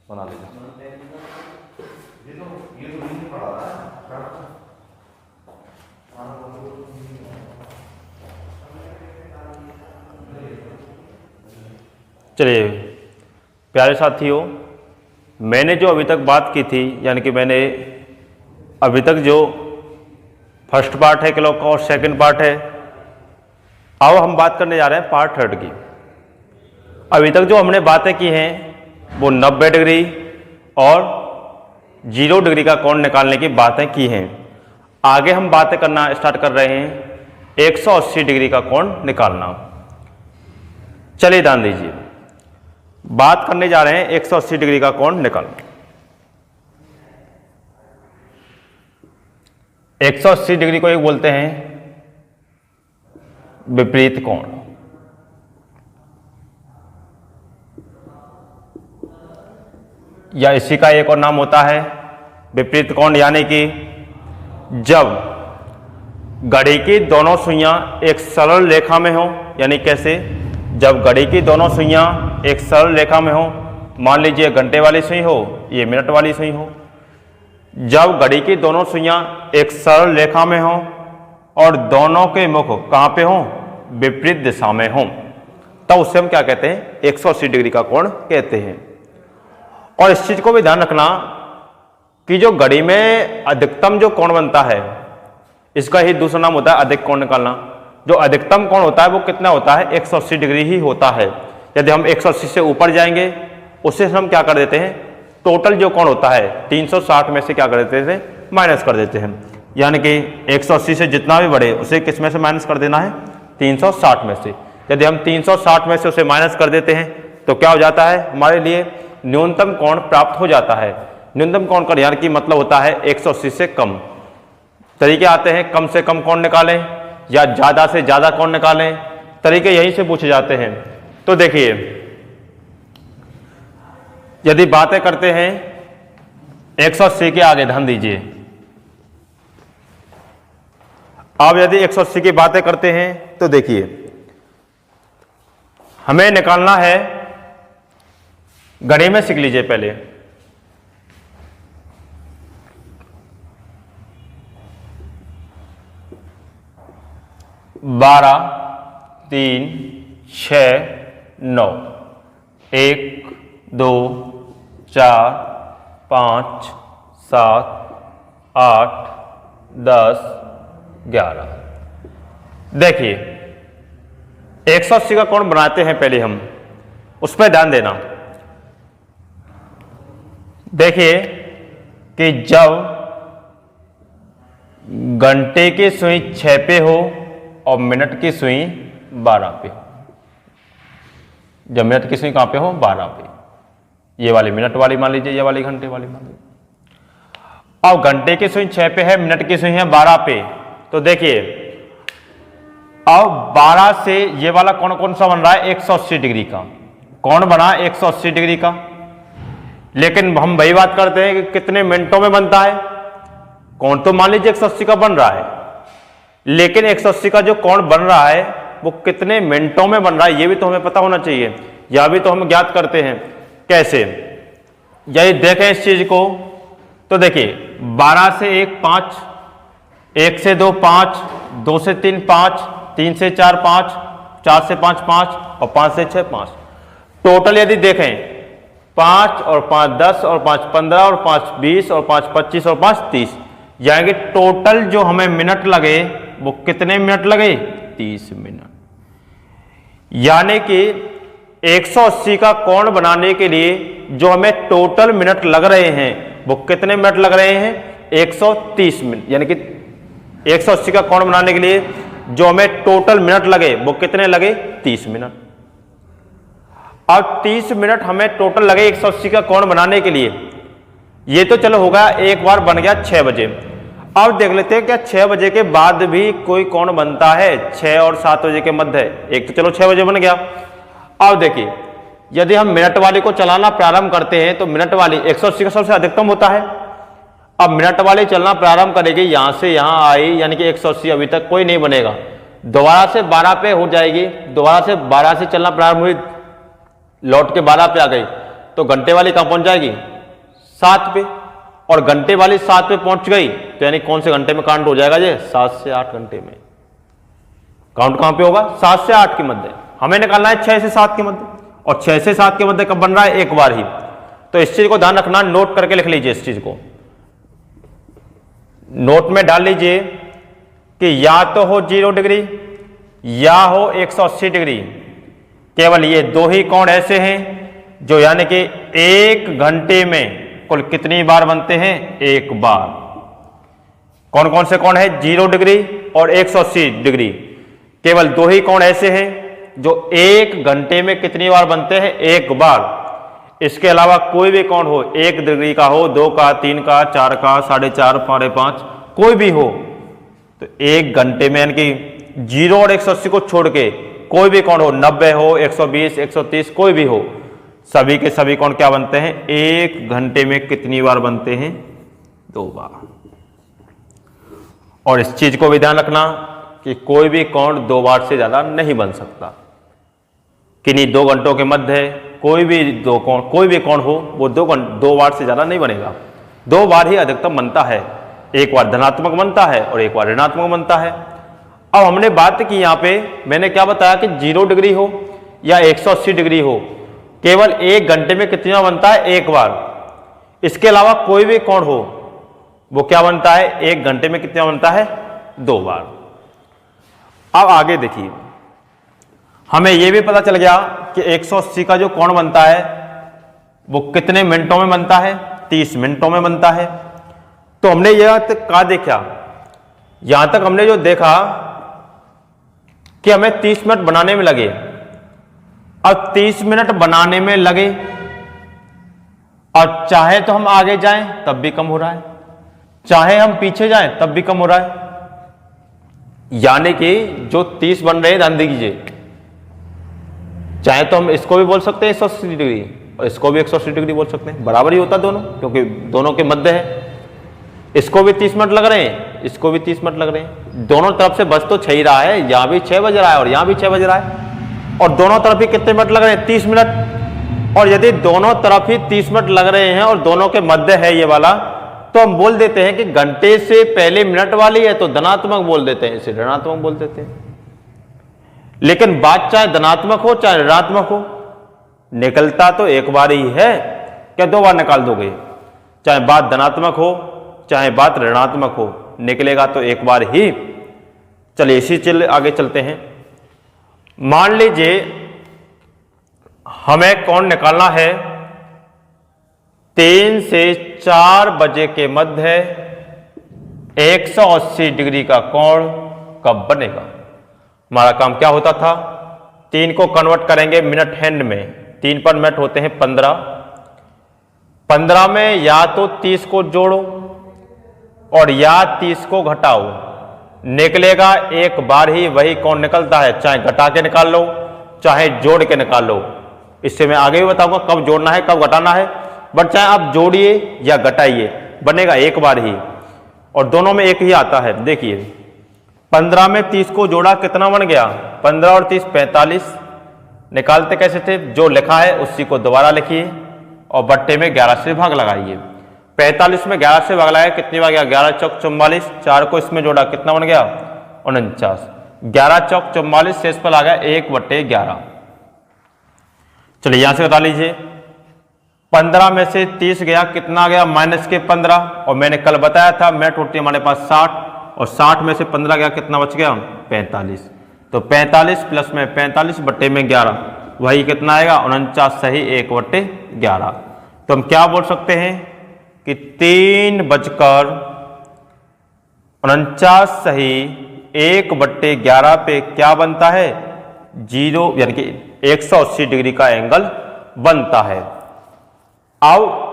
बना लीजिए। चलिए प्यारे साथियों, मैंने जो अभी तक बात की थी, यानी कि मैंने अभी तक जो फर्स्ट पार्ट है क्लॉक का और सेकंड पार्ट है, अब हम बात करने जा रहे हैं पार्ट थर्ड की। अभी तक जो हमने बातें की हैं वो 90 डिग्री और 0 डिग्री का कोण निकालने की बातें की हैं। आगे हम बातें करना स्टार्ट कर रहे हैं 180 डिग्री का कोण निकालना। चलिए ध्यान दीजिए, बात करने जा रहे हैं 180 डिग्री का कोण निकालना। 180 डिग्री को एक बोलते हैं विपरीत कोण। या इसी का एक और नाम होता है विपरीत कोण, यानी कि जब घड़ी की दोनों सुइयां एक सरल रेखा में हो। यानी कैसे? जब घड़ी की दोनों सुइयां एक सरल रेखा में हो, मान लीजिए घंटे वाली सुई हो, ये मिनट वाली सुई हो। जब घड़ी की दोनों सुइयां एक सरल रेखा में हो और दोनों के मुख कहां पे हो? विपरीत दिशा में हो, तब उससे हम क्या कहते हैं? 180 डिग्री का कोण कहते हैं। और इस चीज को भी ध्यान रखना कि जो घड़ी में अधिकतम जो कोण बनता है, इसका ही दूसरा नाम होता है अधिक कोण निकालना। जो अधिकतम कोण होता है वो कितना होता है? 180 डिग्री ही होता है। यदि हम 180 से ऊपर जाएंगे, उससे हम क्या कर देते हैं? टोटल जो कोण होता है 360 में से क्या कर देते हैं? माइनस कर देते हैं। यानी कि 180 से जितना भी बढ़े उसे किस में से माइनस कर देना है? 360 में से। यदि हम 360 में से उसे माइनस कर देते हैं तो क्या हो जाता है? हमारे लिए न्यूनतम कोण प्राप्त हो जाता है। न्यूनतम कोण का यानी कि मतलब होता है 180 से कम। तरीके आते हैं कम से कम कोण निकालें या ज्यादा से ज्यादा कोण निकालें, तरीके यहीं से पूछे जाते हैं। तो देखिए, यदि बातें करते हैं 180 के आगे, ध्यान दीजिए, अब यदि 180 की बातें करते हैं तो देखिए, हमें निकालना है, घड़ी में सीख लीजिए पहले। बारह, 3, 6, 9, 1, 2, 4, 5, 7, 8, 10, 11। देखिए 180 का कोण बनाते हैं पहले हम, उस पर ध्यान देना। देखिए कि जब घंटे की सुई 6 पे हो और मिनट की सुई 12 पे हो। जब मिनट की सुई कहां पे हो? 12 पे। ये वाली मिनट वाली मान लीजिए, ये वाली घंटे वाली मान लीजिए। अब घंटे की सुई 6 पे है, मिनट की सुई है 12 पे। तो देखिए अब 12 से ये वाला कोण कौन सा बन रहा है? 180 डिग्री का कोण बना 180 डिग्री का। लेकिन हम वही बात करते हैं कि कितने मिनटों में बनता है कोण। तो मान लीजिए 180 का बन रहा है, लेकिन 180 का जो कोण बन रहा है वो कितने मिनटों में बन रहा है, ये भी तो हमें पता होना चाहिए। यह भी तो हम ज्ञात करते हैं। कैसे? यदि देखें इस चीज को तो देखिए 12 से 1 5, 1 से 2 5, 2 से 3 5, 3 से 4 5, 4 से 5 5 और 5 से 6 5। टोटल यदि देखें 5 और 5 10 और 5 15 और 5 20 और 5 25 और 5 30, यानी कि टोटल जो हमें मिनट लगे वो कितने मिनट लगे? 30 मिनट। यानी कि 180 का कोण बनाने के लिए जो हमें टोटल मिनट लग रहे हैं वो कितने मिनट लग रहे हैं? 130 मिनट। यानी कि 180 का कोण बनाने के लिए जो हमें टोटल मिनट लगे वो कितने लगे? 30 मिनट। अब 30 मिनट हमें टोटल लगे 180 का कोण बनाने के लिए। ये तो चलो होगा, एक बार बन गया 6 बजे। अब देख लेते हैं क्या 6 बजे के बाद भी कोई कोण बनता है? 6 और 7 बजे के मध्य। एक तो चलो 6 बजे बन गया। अब देखिए यदि हम मिनट वाली को चलाना प्रारंभ करते हैं तो मिनट वाली 180 का सबसे अधिकतम होता है। अब मिनट वाली चलना प्रारंभ करेगी, यहां से यहां आई, यानी कि 180 अभी तक कोई नहीं बनेगा। दोबारा से 12 पे हो जाएगी, दोबारा से 12 से चलना प्रारंभ हुई, लौट के 12 पे आ गई, तो घंटे वाली कहां पहुंच जाएगी 7 पे, और घंटे वाली 7 पे पहुंच गई तो यानी कौन से घंटे में काउंट हो जाएगा ये 7 से 8 घंटे में काउंट कहां पे होगा 7 से 8 के मध्य। हमें निकालना है 6 से 7 के मध्य, और 6 से 7 के मध्य कब बन रहा है एक बार ही। तो इस चीज को ध्यान रखना, नोट करके लिख लीजिए, इस चीज को नोट में डाल लीजिए कि या तो हो 0 डिग्री या हो 180 डिग्री। केवल ये दो ही कोण ऐसे हैं जो यानी कि एक घंटे में कुल कितनी बार बनते हैं एक बार। कौन कौन से कोण है 0 डिग्री और 180 डिग्री। केवल दो ही कोण ऐसे हैं जो एक घंटे में कितनी बार बनते हैं एक बार। इसके अलावा कोई भी कोण हो 1 डिग्री का हो 2 का 3 का 4 का 4.5 5.5 कोई भी हो तो एक घंटे में यानी कि 0 और 180 को छोड़ के कोई भी कोण हो 90 हो 120 130 कोई भी हो सभी के सभी कोण क्या बनते हैं एक घंटे में कितनी बार बनते हैं 2 बार। और इस चीज को भी ध्यान रखना कि कोई भी कोण 2 बार से ज्यादा नहीं बन सकता। किन्हीं 2 घंटों के मध्य कोई भी कोई भी कोण हो वो 2 बार से ज्यादा नहीं बनेगा। 2 बार ही अधिकतम बनता है, एक बार धनात्मक बनता है और एक बार ऋणात्मक बनता है। अब हमने बात की यहां पे मैंने क्या बताया कि 0 डिग्री हो या 180 डिग्री हो केवल एक घंटे में कितना बनता है एक बार। इसके अलावा कोई भी कोण हो वो क्या बनता है एक घंटे में कितना बनता है 2 बार। अब आगे देखिए हमें यह भी पता चल गया कि 180 का जो कोण बनता है वो कितने मिनटों में बनता है 30 मिनटों में बनता है। तो हमने यह तक क्या देखा, यहां तक हमने जो देखा कि हमें 30 मिनट बनाने में लगे। अब 30 मिनट बनाने में लगे और चाहे तो हम आगे जाएं तब भी कम हो रहा है, चाहे हम पीछे जाएं तब भी कम हो रहा है। यानी कि जो 30 बन रहे हैं ध्यान दीजिए, चाहे तो हम इसको भी बोल सकते हैं 180 डिग्री और इसको भी 180 डिग्री बोल सकते हैं, बराबर ही होता दोनों क्योंकि दोनों के मध्य है। इसको भी 30 मिनट लग रहे हैं इसको भी 30 मिनट लग रहे हैं, दोनों तरफ से बस तो 6 ही रहा है, यहां भी 6 बज रहा है और यहां भी 6 बज रहा है और दोनों तरफ ही कितने मिनट लग रहे हैं 30 मिनट। और यदि दोनों तरफ ही 30 मिनट लग रहे हैं और दोनों के मध्य है ये वाला तो हम बोल देते हैं कि घंटे से पहले मिनट वाली है तो धनात्मक बोल देते हैं, इसे ऋणात्मक बोल देते हैं। लेकिन बात चाहे धनात्मक हो चाहे ऋणात्मक हो निकलता तो एक बार ही है, क्या 2 बार निकाल दोगे? चाहे बात धनात्मक हो चाहे बात ऋणात्मक हो निकलेगा तो एक बार ही। चलिए इसी आगे चलते हैं। मान लीजिए हमें कोण निकालना है 3 से 4 बजे के मध्य 180 डिग्री का कोण कब बनेगा। हमारा काम क्या होता था 3 को कन्वर्ट करेंगे मिनट हैंड में, 3 पर मिनट होते हैं 15 में या तो 30 को जोड़ो और या 30 को घटाओ, निकलेगा एक बार ही वही कोण निकलता है, चाहे घटा के निकाल लो चाहे जोड़ के निकाल लो। इससे मैं आगे भी बताऊंगा कब जोड़ना है कब घटाना है, बट चाहे आप जोड़िए या घटाइए बनेगा एक बार ही और दोनों में एक ही आता है। देखिए 15 में 30 को जोड़ा कितना बन गया 15 और 30 45। निकालते कैसे थे, जो लिखा है उसी को दोबारा लिखिए और बट्टे में 11 से भाग लगाइए। 45 में 11 से भाग लगाया कितनी बार गया 11 चौक 44, 4 को इसमें जोड़ा कितना बन गया 49, 11 चौक 44 शेष पर आ गया 1/11। चलिए यहां से बता लीजिए 15 में से 30 गया कितना गया माइनस के 15 और मैंने कल बताया था मिनट होती है हमारे पास 60 और 60 में से 15 गया कितना बच गया 45। तो 45 प्लस में 45 बट्टे में 11 वही कितना आएगा 49 सही 1/11। तो हम क्या बोल सकते हैं कि 3:49 सही 1/11 पे क्या बनता है 0 यानी कि 180 डिग्री का एंगल बनता है। अब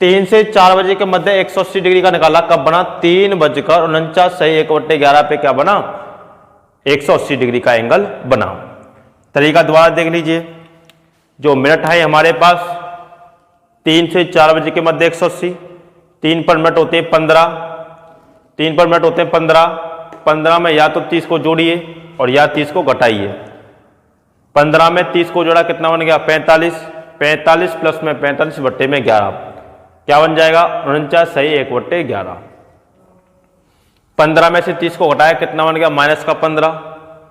3 से 4 बजे के मध्य 180 डिग्री का निकाला कब बना 3:49 सही 1/11 पे क्या बना 180 डिग्री का एंगल बना। तरीका दोबारा देख लीजिए, जो मिनट है हमारे पास 3 से 4 बजे के मध्य 180, 3 पर मिनट होते हैं 15, 3 पर मिनट होते हैं 15 में या तो 30 को जोड़िए और या 30 को घटाइए। 15 में 30 को जोड़ा कितना बन गया 45, 45 प्लस में 45 बट्टे में 11, क्या बन जाएगा 49 सही 1/11। 15 में से 30 को घटाया कितना बन गया माइनस का 15,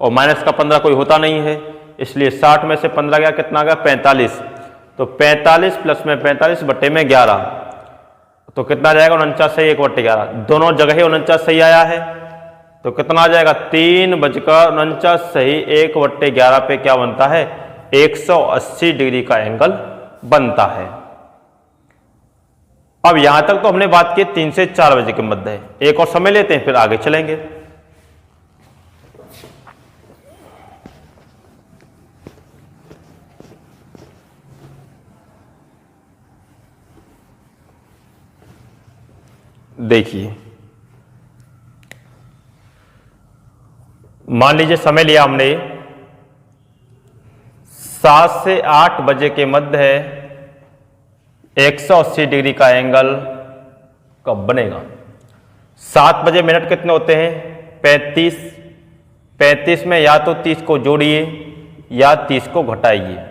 और माइनस का 15 कोई होता नहीं है, इसलिए 60 में से 15 गया कितना गया 45, तो 45 प्लस में 45 बट्टे में 11, तो कितना जाएगा 49 सही 1/11। दोनों जगह ही 49 सही आया है, तो कितना आ जाएगा 3:49 सही 1/11 पे क्या बनता है 180 डिग्री का एंगल बनता है। अब यहां तक तो हमने बात की 3 से 4 बजे के मध्य है, एक और समय लेते हैं फिर आगे चलेंगे। देखिए मान लीजिए समय लिया हमने 7 से 8 बजे के मध्य है, 180 डिग्री का एंगल कब बनेगा। 7 बजे मिनट कितने होते हैं 35, 35 में या तो 30 को जोड़िए या 30 को घटाइए।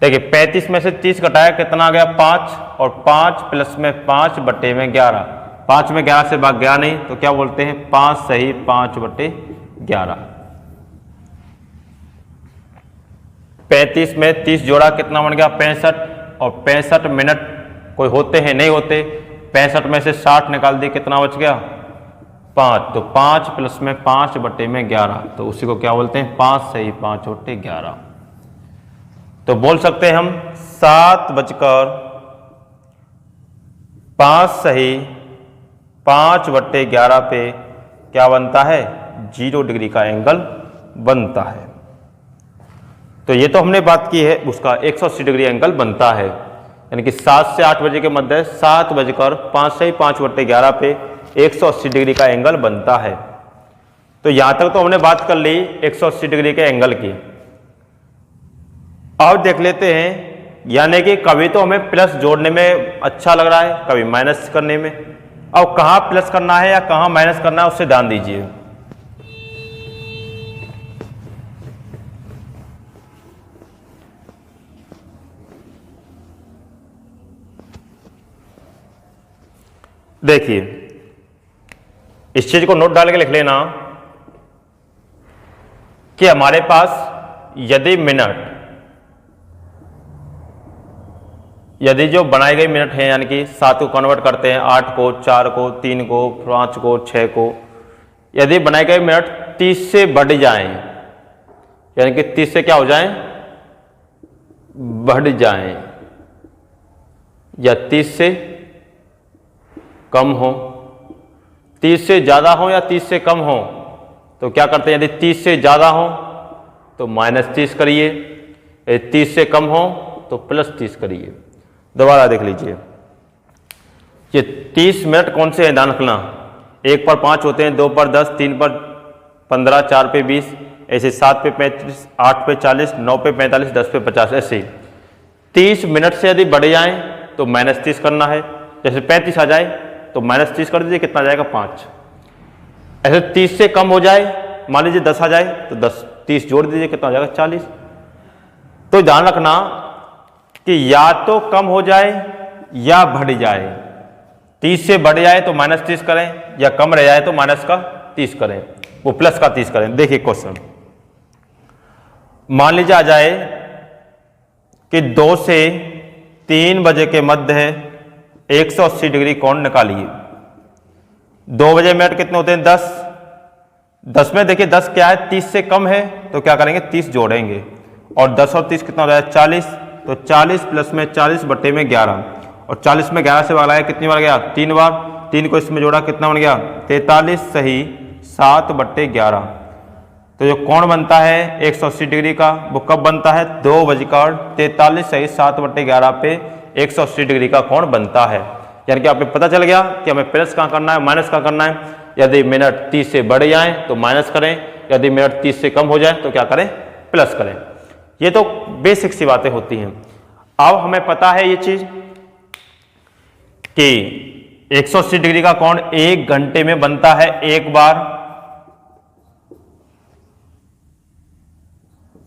देखिए 35 में से 30 घटाया कितना आ गया 5, और 5 प्लस में 5 बट्टे में 11, 5 में 11 से भाग गया नहीं तो क्या बोलते हैं 5 सही 5/11। 35 में 30 जोड़ा कितना बन गया 65, और 65 मिनट कोई होते हैं नहीं होते, 65 में से 60 निकाल दिए कितना बच गया 5, तो 5 प्लस में 5 बट्टे में 11, तो उसी को क्या बोलते हैं 5 सही 5/11। तो बोल सकते हैं हम 7:05 सही 5/11 पे क्या बनता है 0 डिग्री का एंगल बनता है। तो ये तो हमने बात की है उसका 180 डिग्री एंगल बनता है, यानी कि 7 से 8 बजे के मध्य 7:05 सही 5/11 पे 180 डिग्री का एंगल बनता है। तो यहां तक तो हमने बात कर ली 180 डिग्री के एंगल की। अब देख लेते हैं, यानी कि कभी तो हमें प्लस जोड़ने में अच्छा लग रहा है, कभी माइनस करने में। अब कहां प्लस करना है या कहां माइनस करना है उससे ध्यान दीजिए। देखिए इस चीज को नोट डाल के लिख लेना कि हमारे पास यदि जो बनाई गई मिनट है, यानी कि 7 को कन्वर्ट करते हैं 8 को, 4 को, 3 को, 5 को, 6 को, यदि बनाई गई मिनट 30 से बढ़ जाएं, यानी कि 30 से क्या हो जाएं बढ़ जाएं, या 30 से कम हो, 30 से ज्यादा हो या 30 से कम हो, तो क्या करते हैं यदि 30 से ज्यादा हो तो -30 करिए, यदि 30 से कम हो तो +30 करिए। दोबारा देख लीजिए, ये 30 मिनट कौन से हैं ध्यान रखना, 1 पर 5 होते हैं, 2 पर 10, 3 पर 15, 4 पे 20, ऐसे 7 पे 35, 8 पे 40, 9 पे 45, 10 पे 50, ऐसे 30 मिनट से यदि बढ़ जाएं तो -30 करना है। जैसे 35 आ जाए तो -30 कर दीजिए, कितना जाएगा 5। ऐसे 30 से कम हो जाए, मान लीजिए 10 आ जाए तो 10, 30 जोड़ दीजिए, कितना हो जाएगा 40। तो ध्यान रखना कि या तो कम हो जाए या बढ़ जाए, 30 से बढ़ जाए तो -30 करें, या कम रह जाए तो -30 करें, वो +30 करें। देखिए क्वेश्चन, मान लीजिए आ जाए कि 2 से 3 बजे के मध्य है, 180 डिग्री कोण निकालिए। 2 बजे मिनट कितने होते हैं 10, 10 में देखिए 10 क्या है 30 से कम है, तो क्या करेंगे 30 जोड़ेंगे, और 10 और 30 कितना हो जाएगा 40, तो 40 प्लस में 40 बट्टे में 11, और 40 में 11 से भाग लगाया कितनी बार गया 3 बार, 3 को इसमें जोड़ा कितना बन गया 43 सही 7/11। तो जो कोण बनता है 180 डिग्री का वो कब बनता है 2:43 सही 7/11 पे 180 डिग्री का कोण बनता है। यानी कि आपको पता चल गया कि हमें प्लस कहाँ करना है माइनस कहाँ करना है। यदि मिनट 30 से बढ़ जाए तो माइनस करें, यदि मिनट 30 से कम हो जाए तो क्या करें प्लस करें। ये तो बेसिक सी बातें होती हैं। अब हमें पता है ये चीज कि 180 डिग्री का कोण 1 घंटे में बनता है एक बार,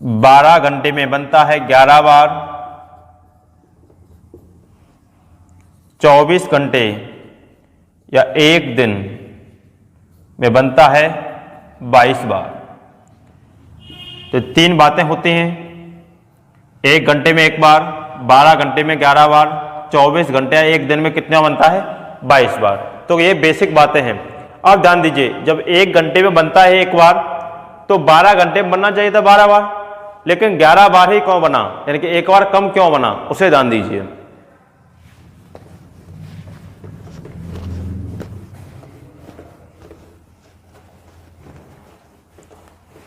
12 घंटे में बनता है 11 बार, 24 घंटे या एक दिन में बनता है 22 बार। तो 3 बातें होती हैं, 1 घंटे में 1 बार, 12 घंटे में 11 बार, 24 घंटे या एक दिन में कितना बनता है 22 बार। तो ये बेसिक बातें हैं। अब ध्यान दीजिए, जब 1 घंटे में बनता है 1 बार तो 12 घंटे में बनना चाहिए था 12 बार, लेकिन 11 बार ही क्यों बना, यानी कि 1 बार कम क्यों बना, उसे ध्यान दीजिए।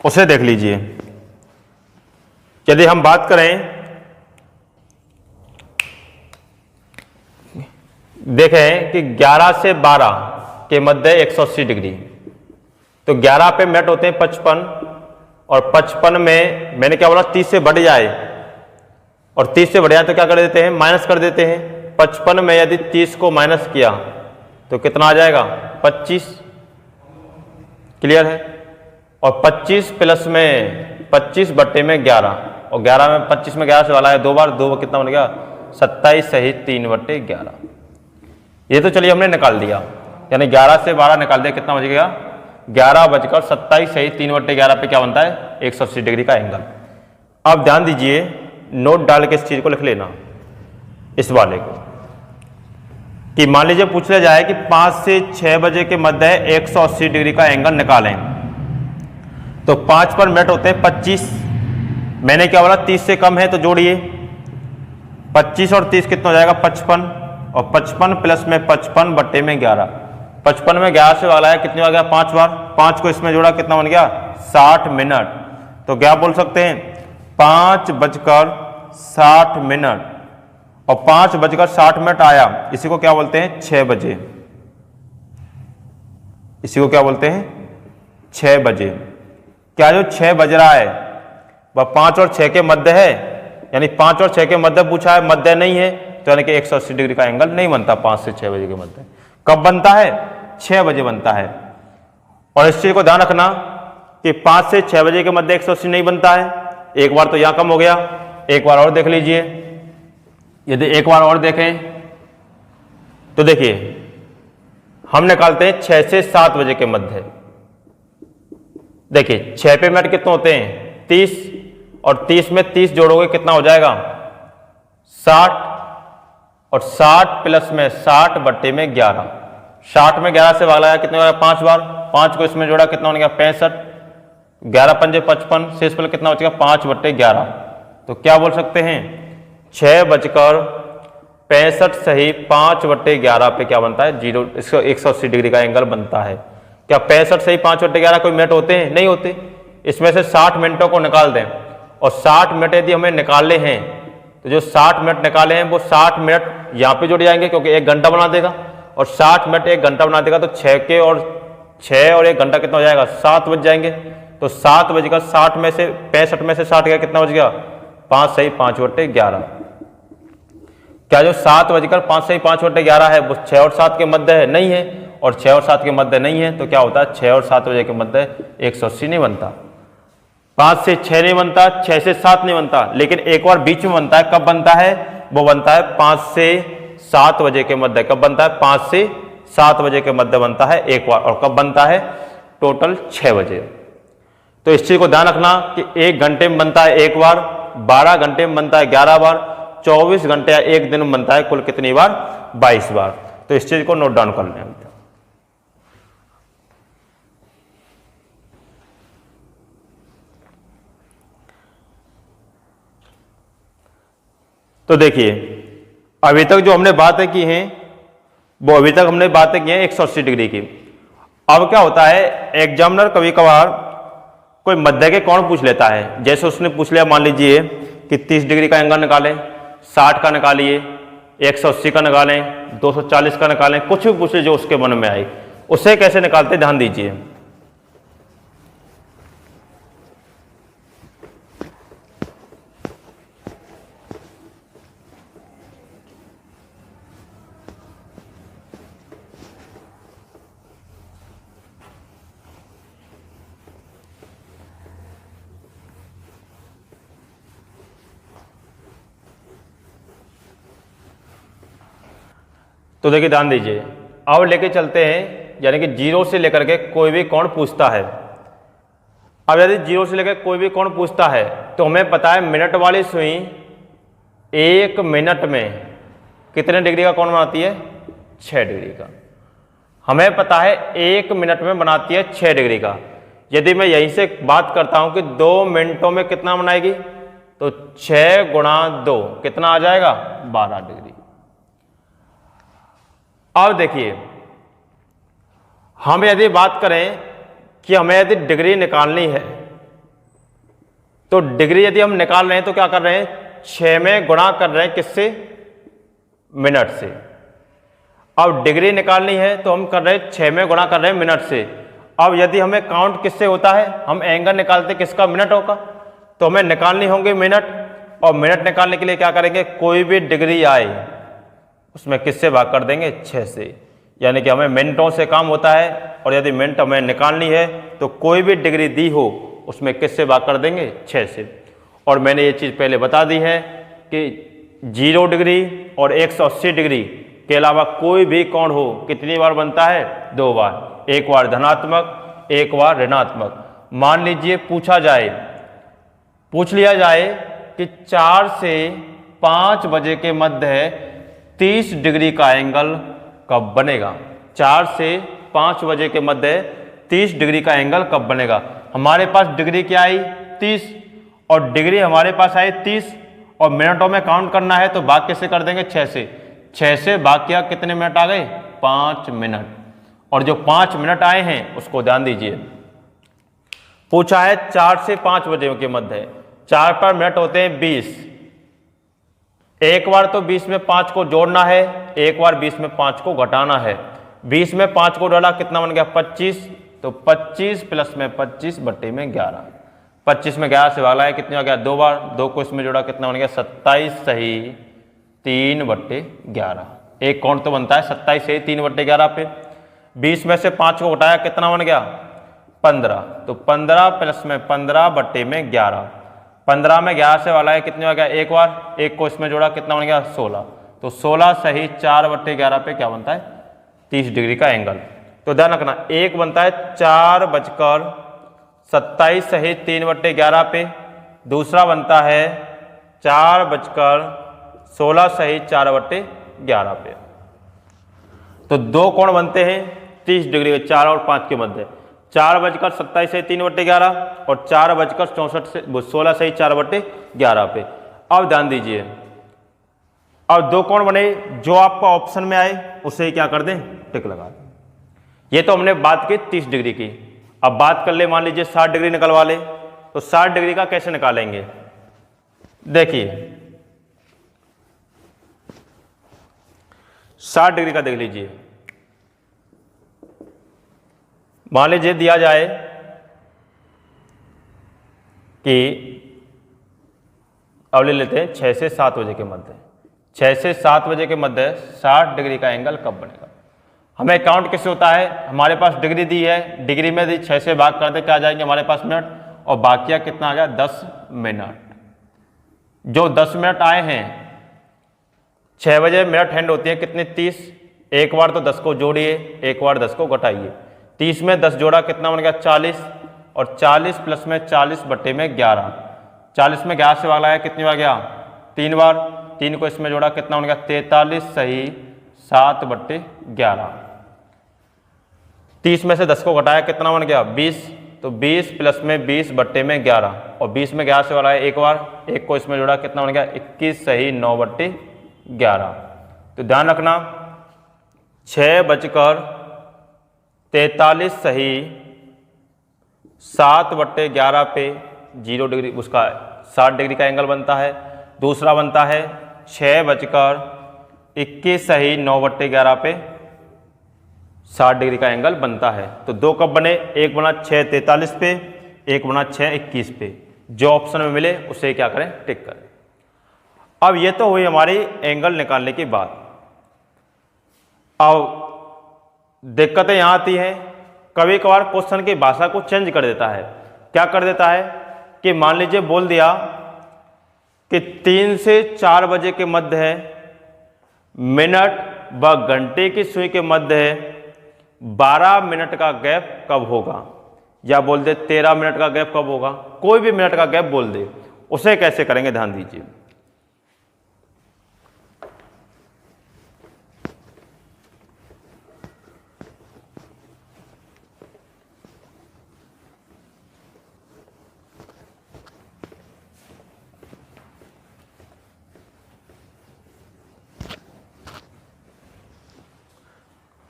उसे देख लीजिए। यदि हम बात करें, देखें कि 11 से 12 के मध्य 180 डिग्री, तो 11 पे मेट होते हैं 55, और 55 में मैंने क्या बोला 30 से बढ़ जाए, और 30 से बढ़ जाए तो क्या कर देते हैं, माइनस कर देते हैं। 55 में यदि 30 को माइनस किया तो कितना आ जाएगा 25। क्लियर है। और 25 प्लस में 25 बट्टे में 11, और 11 में 25 में 11 से वाला है 2 बार, 2 कितना बन गया 27 सही 3/11। ये तो चलिए हमने निकाल दिया, यानी 11 से 12 निकाल दिया, कितना बच गया 11:27 सही 3/11 पे क्या बनता है 180 डिग्री का एंगल। अब ध्यान दीजिए, नोट डाल के इस चीज को लिख लेना, इस वाले को, कि मान लीजिए पूछ लिया जाए कि 5 से 6 बजे के मध्य 180 डिग्री का एंगल निकालें, तो 5 पर मिनट होते हैं 25, मैंने क्या बोला 30 से कम है तो जोड़िए, 25 और 30 कितना हो जाएगा 55, और 55 प्लस में 55 बट्टे में 11, 55 में 11 से वाला है कितनी बार गया 5 बार, 5 को इसमें जोड़ा कितना बन गया 60 मिनट। तो क्या बोल सकते हैं 5:60, और 5:60 आया, इसी को क्या बोलते हैं 6 बजे, इसी को क्या बोलते हैं 6 बजे। क्या जो 6 बज रहा है वह 5 और 6 के मध्य है, यानी 5 और 6 के मध्य पूछा है, मध्य नहीं है, तो यानी कि 180 डिग्री का एंगल नहीं बनता 5 से 6 बजे के मध्य। कब बनता है 6 बजे बनता है। और इस चीज को ध्यान रखना कि 5 से 6 बजे के मध्य 180 नहीं बनता है। एक बार तो यहां कम हो गया, एक बार और देख लीजिए। यदि एक बार और देखें तो देखिए, हम निकालते हैं 6 से 7 बजे के मध्य। देखिए 6 पे मिनट कितने होते हैं 30, और 30 में 30 जोड़ोगे कितना हो जाएगा 60, और 60 प्लस में 60 बट्टे में 11, 60 में 11 से वाला है कितने हो गया 5 बार, 5 को इसमें जोड़ा कितना हो गया 65, 11 पंजे 55, शेष पल कितना बचेगा 5/11। तो क्या बोल सकते हैं 6:65 सही 5/11 पे क्या बनता है 180 डिग्री का एंगल बनता है। क्या 65 सही 5/11 कोई मिनट होते हैं, नहीं होते। इसमें से 60 मिनटों को निकाल दें, और 60 मिनट यदि हमें निकालने हैं तो जो 60 मिनट निकाले हैं वो 60 मिनट यहाँ पे जुड़ जाएंगे, क्योंकि 1 घंटा बना देगा, और 60 मिनट 1 घंटा बना देगा, तो 6 और 1 घंटा कितना हो जाएगा 7 बज जाएंगे। तो 7:60 में से 65 में से 60 गया कितना बच गया 5 सही 5/11। क्या जो 7:05 सही 5/11 है वो 6 और 7 के मध्य है, नहीं है, और 6 और 7 के मध्य नहीं है, तो क्या होता है 6 और 7 बजे के मध्य 180 नहीं बनता। 5 से 6 नहीं बनता, 6 से 7 नहीं बनता, लेकिन एक बार बीच में बनता है। कब बनता है, वो बनता है 5 से 7 बजे के मध्य। कब बनता है 5 से 7 बजे के मध्य बनता है एक बार, और कब बनता है टोटल 6 बजे। तो इस चीज को ध्यान रखना कि 1 घंटे में बनता है 1 बार, 12 घंटे में बनता है 11 बार, 24 घंटे या 1 दिन में बनता है कुल कितनी बार 22 बार। तो इस चीज को नोट डाउन कर लें। तो देखिए अभी तक जो हमने बातें की हैं वो अभी तक हमने बातें की हैं 180 डिग्री की। अब क्या होता है एग्जामिनर कभी कभार कोई मध्य के कोण पूछ लेता है। जैसे उसने पूछ लिया मान लीजिए कि 30 डिग्री का एंगल निकालें, 60 का निकालिए, 180 का निकालें, 240 का निकालें, कुछ भी पूछे जो उसके मन में आए। उसे कैसे निकालते ध्यान दीजिए। तो देखिए ध्यान दीजिए, अब लेके चलते हैं, यानी कि जीरो से लेकर के कोई भी कोण पूछता है। अब यदि जीरो से लेकर कोई भी कोण पूछता है तो हमें पता है मिनट वाली सुई 1 मिनट में कितने डिग्री का कोण बनाती है? 6 डिग्री का। हमें पता है 1 मिनट में बनाती है 6 डिग्री का। यदि मैं यहीं से बात करता हूं कि 2 मिनटों में कितना बनाएगी, तो 6 गुणा 2 कितना आ जाएगा? 12 डिग्री। अब देखिए, हम यदि बात करें कि हमें यदि डिग्री निकालनी है, तो डिग्री यदि हम निकाल रहे हैं तो क्या कर रहे हैं? 6 में गुणा कर रहे हैं, किससे? मिनट से। अब डिग्री निकालनी है तो हम कर रहे हैं 6 में गुणा कर रहे हैं मिनट से। अब यदि हमें काउंट किससे होता है? हम एंगल निकालते किसका? मिनट होगा। तो हमें निकालनी होंगे मिनट, और मिनट निकालने के लिए क्या करेंगे? कोई भी डिग्री आए उसमें किससे भाग कर देंगे? 6 से। यानी कि हमें मिनटों से काम होता है, और यदि मिनट हमें निकालनी है तो कोई भी डिग्री दी हो उसमें किससे भाग कर देंगे? 6 से। और मैंने ये चीज़ पहले बता दी है कि 0 डिग्री और 180 डिग्री के अलावा कोई भी कोण हो कितनी बार बनता है? 2 बार। एक बार धनात्मक, एक बार ऋणात्मक। मान लीजिए पूछ लिया जाए कि 4 से 5 बजे के मध्य 30 डिग्री का एंगल कब बनेगा? 4 से 5 बजे के मध्य 30 डिग्री का एंगल कब बनेगा? हमारे पास डिग्री क्या आई? 30, और डिग्री हमारे पास आई 30, और मिनटों में काउंट करना है तो भाग किससे कर देंगे? 6 से। 6 से भाग किया, कितने मिनट आ गए? 5 मिनट। और जो 5 मिनट आए हैं उसको ध्यान दीजिए, पूछा है 4 से 5 बजे के मध्य। 4 पर मिनट होते हैं 20। एक बार तो 20 में 5 को जोड़ना है, एक बार 20 में 5 को घटाना है। 20 में 5 को डाला, कितना बन गया? 25। तो 25 प्लस में 25 बट्टे में 11। 25 में 11 से भाग है, कितने हो गया? 2 बार। 2 को इसमें जोड़ा, कितना बन गया? 27 सही 3/11। एक कोण तो बनता है 27 सही 3/11 पे। 20 में से 5 को घटाया, कितना बन गया? 15। तो 15 प्लस में 15 बट्टे में 11। 15 में 11 से वाला है, कितने हो गया? एक बार। एक को इसमें जोड़ा, कितना बन गया? 16। तो 16 सही 4/11 पे क्या बनता है? 30 डिग्री का एंगल। तो ध्यान रखना, एक बनता है 4:27 सही 3/11 पे, दूसरा बनता है 4:16 सही 4/11 पे। तो 2 कोण बनते हैं 30 डिग्री के, 4 और 5 के मध्य। 4:27 सही 3/11 और 4:16 सही 4/11 पे। अब ध्यान दीजिए, अब 2 कोण बने, जो आपका ऑप्शन में आए उसे क्या कर दें? टिक लगा दें। ये तो हमने बात की 30 डिग्री की। अब बात कर ले, मान लीजिए 60 डिग्री निकलवा ले, तो 60 डिग्री का कैसे निकालेंगे? देखिए 60 डिग्री का देख लीजिए। मान लीजिए दिया जाए कि अब ले लेते हैं 6 से 7 बजे के मध्य। 6 से 7 बजे के मध्य 60 डिग्री का एंगल कब बनेगा? हमें काउंट कैसे होता है? हमारे पास डिग्री दी है, डिग्री में दी 6 से भाग करते क्या आ जाएंगे हमारे पास? मिनट। और बाकिया कितना आ गया? 10 मिनट। जो 10 मिनट आए हैं, 6 बजे मिनट हैंड होती है कितने? 30। एक बार तो 10 को जोड़िए, एक बार 10 को घटाइए। 30 में 10 जोड़ा, कितना बन गया? 40। और 40 प्लस में 40 बट्टे में 11। 40 में 11 से वाला है, कितनी बार गया? 3 बार। 3 को इसमें जोड़ा, कितना बन गया? 43 सही 7/11। 30 में से 10 को घटाया, कितना बन गया? 20। तो 20 प्लस में 20 बट्टे में 11, और 20 में 11 से वाला है एक बार। एक को इसमें जोड़ा, कितना बन गया? 21 सही 9/11। तो ध्यान रखना, 6:43 सही 7/11 पे 0 डिग्री उसका 60 डिग्री का एंगल बनता है। दूसरा बनता है 6:21 सही 9/11 पे 60 डिग्री का एंगल बनता है। तो 2 कब बने? एक बना 6:43 पे, एक बना 6:21 पे। जो ऑप्शन में मिले उसे क्या करें? टिक करें। अब ये तो हुई हमारी एंगल निकालने की बात। अब दिक्कतें यहां आती हैं, कभी कभार क्वेश्चन की भाषा को चेंज कर देता है। क्या कर देता है कि मान लीजिए बोल दिया कि 3 से 4 बजे के मध्य है मिनट व घंटे की सुई के मध्य है 12 मिनट का गैप कब होगा, या बोल दे 13 मिनट का गैप कब होगा, कोई भी मिनट का गैप बोल दे, उसे कैसे करेंगे ध्यान दीजिए।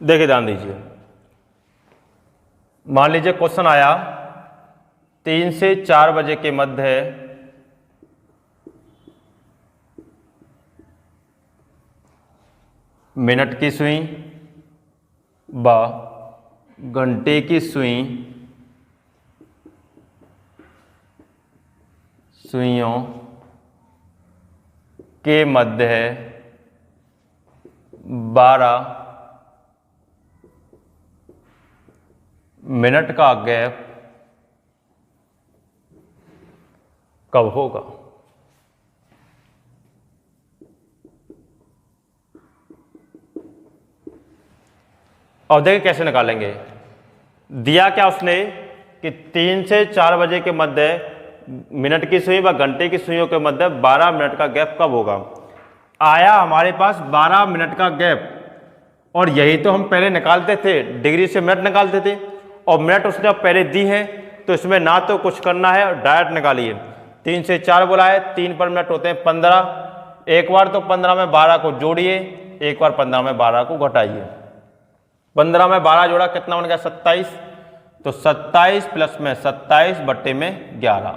देखिए ध्यान दीजिए, मान लीजिए क्वेश्चन आया 3 से 4 बजे के मध्य है मिनट की सुई व घंटे की सुइयों के मध्य है 12 मिनट का गैप कब होगा। और देखिए कैसे निकालेंगे। दिया क्या उसने कि 3 से 4 बजे के मध्य मिनट की सुई व घंटे की सुइयों के मध्य 12 मिनट का गैप कब होगा। आया हमारे पास 12 मिनट का गैप, और यही तो हम पहले निकालते थे, डिग्री से मिनट निकालते थे, और मिनट उसने अब पहले दी है तो इसमें ना तो कुछ करना है, डायरेक्ट निकालिए। 3 से 4 बोला है, 3 पर मिनट होते हैं 15, एक बार तो 15 में 12 को जोड़िए, एक बार 15 में 12 को घटाइए। 15 में 12 जोड़ा कितना बन गया 27, तो 27 प्लस में 27 बट्टे में 11,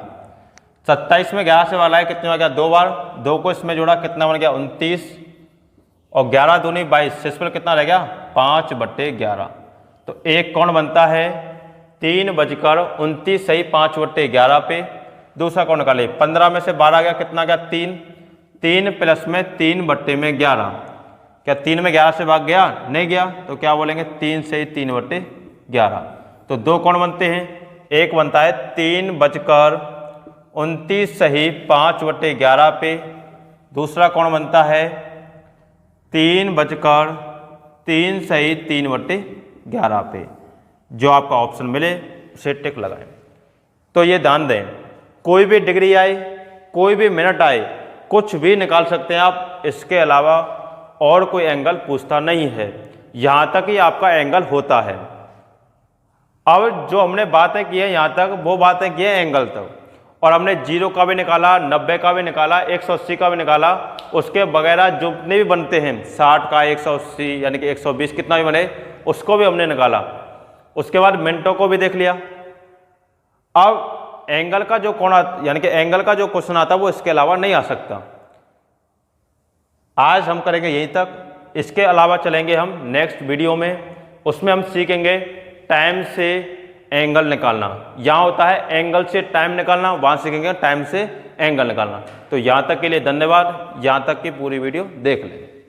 27 में 11 से वाला है कितने हो गया 2 बार, 2 को इसमें जोड़ा कितना बन गया 29, और 11 दूनी 22, शेषफल कितना रह गया 5 बट्टे 11। तो एक कौन बनता है 3:29 सही 5 बट्टे 11 पे। दूसरा कौन निकाले 15 में से 12 गया कितना गया 3, 3 प्लस में 3 बट्टे में 11, क्या 3 में 11 से भाग गया नहीं गया, तो क्या बोलेंगे 3 से 3 बट्टे 11। तो 2 कौन बनते हैं, एक बनता है 3:29 सही 5 बट्टे 11 पे। दूसरा कौन बनता है 3:3 सही 3 बट्टे 11 पे। जो आपका ऑप्शन मिले उसे टिक लगाएं। तो ये ध्यान दें, कोई भी डिग्री आए, कोई भी मिनट आए, कुछ भी निकाल सकते हैं आप, इसके अलावा और कोई एंगल पूछता नहीं है, यहाँ तक ही आपका एंगल होता है। अब जो हमने बातें की है यहाँ तक, वो बातें की है एंगल तक, और हमने 0 का भी निकाला, 90 का भी निकाला, 180 का भी निकाला, उसके वगैरह जितने भी बनते हैं 60 का 180 यानी कि 120 कितना भी बने उसको भी हमने निकाला। उसके बाद मिनटों को भी देख लिया। अब एंगल का जो कोण यानी कि एंगल का जो क्वेश्चन आता है वो इसके अलावा नहीं आ सकता। आज हम करेंगे यहीं तक, इसके अलावा चलेंगे हम नेक्स्ट वीडियो में, उसमें हम सीखेंगे टाइम से एंगल निकालना। यहाँ होता है एंगल से टाइम निकालना, वहाँ सीखेंगे टाइम से एंगल निकालना। तो यहाँ तक के लिए धन्यवाद, यहाँ तक की पूरी वीडियो देख लें।